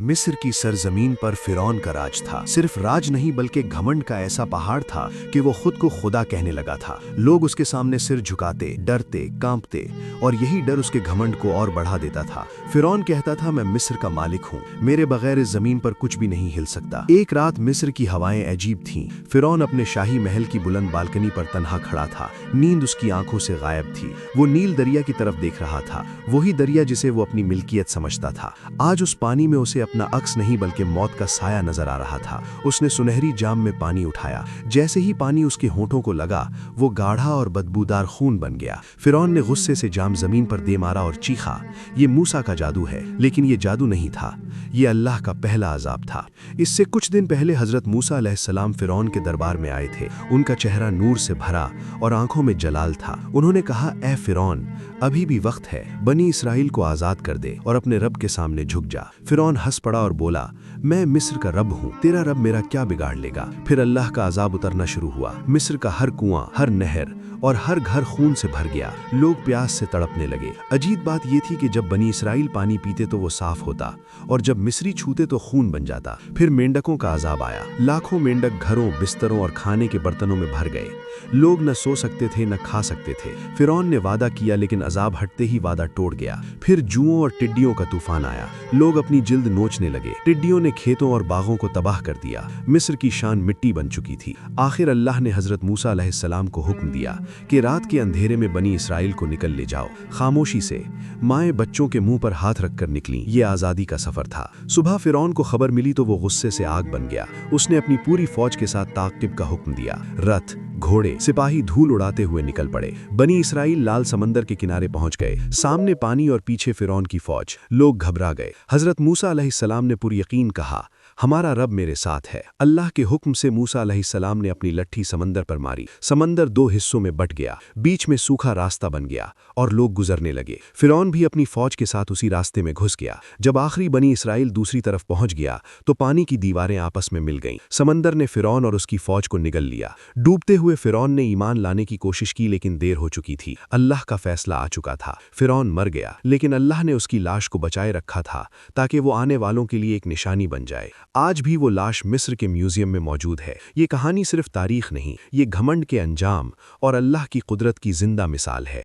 مصر کی سرزمین پر فرعون کا راج تھا۔ صرف راج نہیں بلکہ گھمنڈ کا ایسا پہاڑ تھا کہ وہ خود کو خدا کہنے لگا تھا۔ لوگ اس کے سامنے سر جھکاتے، ڈرتے، کانپتے، اور یہی ڈر اس کے گھمنڈ کو اور بڑھا دیتا تھا۔ فرعون کہتا تھا، میں مصر کا مالک ہوں، میرے بغیر اس زمین پر کچھ بھی نہیں ہل سکتا۔ ایک رات مصر کی ہوائیں عجیب تھیں۔ فرعون اپنے شاہی محل کی بلند بالکنی پر تنہا کھڑا تھا۔ نیند اس کی آنکھوں سے غائب تھی۔ وہ نیل دریا کی طرف دیکھ رہا تھا، وہی دریا جسے وہ اپنی ملکیت سمجھتا تھا۔ آج اس پانی میں اسے اپنا عکس نہیں بلکہ موت کا سایہ نظر آ رہا تھا۔ اس نے سنہری جام میں پانی اٹھایا۔ جیسے ہی پانی اس کے ہونٹوں کو لگا، وہ گاڑھا اور بدبودار خون بن گیا۔ فرعون نے غصے سے جام زمین پر دے مارا اور چیخا، یہ موسیٰ کا جادو ہے۔ لیکن یہ جادو نہیں تھا، یہ اللہ کا پہلا عذاب تھا۔ اس سے کچھ دن پہلے حضرت موسیٰ علیہ السلام فرعون کے دربار میں آئے تھے۔ ان کا چہرہ نور سے بھرا اور آنکھوں میں جلال تھا۔ انہوں نے کہا، اے فرعون، ابھی بھی وقت ہے، بنی اسرائیل کو آزاد کر دے اور اپنے رب کے سامنے جھک جا۔ فرعون ہنس پڑا اور بولا، میں مصر کا رب ہوں، تیرا رب میرا کیا بگاڑ لے گا؟ پھر اللہ کا عذاب اترنا شروع ہوا۔ مصر کا ہر کنواں، ہر نہر اور ہر گھر خون سے بھر گیا۔ لوگ پیاس سے تڑپنے لگے۔ عجیب بات یہ تھی کہ جب بنی اسرائیل پانی پیتے تو وہ صاف ہوتا، اور جب مصری چھوتے تو خون بن جاتا۔ پھر مینڈکوں کا عذاب آیا۔ لاکھوں مینڈک گھروں، بستروں اور کھانے کے برتنوں میں بھر گئے۔ لوگ نہ سو سکتے تھے نہ کھا سکتے تھے۔ فرعون نے وعدہ کیا لیکن عذاب ہٹتے ہی وعدہ ٹوٹ گیا۔ پھر جوؤں اور ٹڈیوں کا طوفان آیا۔ لوگ اپنی جلد نوچنے لگے۔ ٹڈیوں نے کھیتوں اور باغوں کو تباہ کر دیا۔ مصر کی شان مٹی بن چکی تھی۔ آخر اللہ نے حضرت موسیٰ علیہ السلام کو حکم دیا کہ رات کے اندھیرے میں بنی اسرائیل کو نکل لے جاؤ۔ خاموشی سے مائیں بچوں کے منہ پر ہاتھ رکھ کر نکلیں۔ یہ آزادی کا سفر تھا۔ صبح فرعون کو خبر ملی تو وہ غصے سے آگ بن گیا۔ اس نے اپنی پوری فوج کے ساتھ تعقیب کا حکم دیا۔ رتھ، گھوڑے، سپاہی دھول اڑاتے ہوئے نکل پڑے۔ بنی اسرائیل لال سمندر کے کنارے پہنچ گئے۔ سامنے پانی اور پیچھے فرعون کی فوج۔ لوگ گھبرا گئے۔ حضرت موسیٰ علیہ السلام نے پر یقین کہا، ہمارا رب میرے ساتھ ہے۔ اللہ کے حکم سے موسیٰ علیہ السلام نے اپنی لٹھی سمندر پر ماری۔ سمندر دو حصوں میں بٹ گیا، بیچ میں سوکھا راستہ بن گیا اور لوگ گزرنے لگے۔ فرعون بھی اپنی فوج کے ساتھ اسی راستے میں گھس گیا۔ جب آخری بنی اسرائیل دوسری طرف پہنچ گیا تو پانی کی دیواریں آپس میں مل گئیں۔ سمندر نے فرعون اور اس کی فوج کو نگل لیا۔ ڈوبتے ہوئے فرعون نے ایمان لانے کی کوشش کی لیکن دیر ہو چکی تھی۔ اللہ کا فیصلہ آ چکا تھا۔ فرعون مر گیا لیکن اللہ نے اس کی لاش کو بچائے رکھا تھا تاکہ وہ آنے والوں کے لیے ایک نشانی بن جائے۔ آج بھی وہ لاش مصر کے میوزیم میں موجود ہے۔ یہ کہانی صرف تاریخ نہیں، یہ گھمنڈ کے انجام اور اللہ کی قدرت کی زندہ مثال ہے۔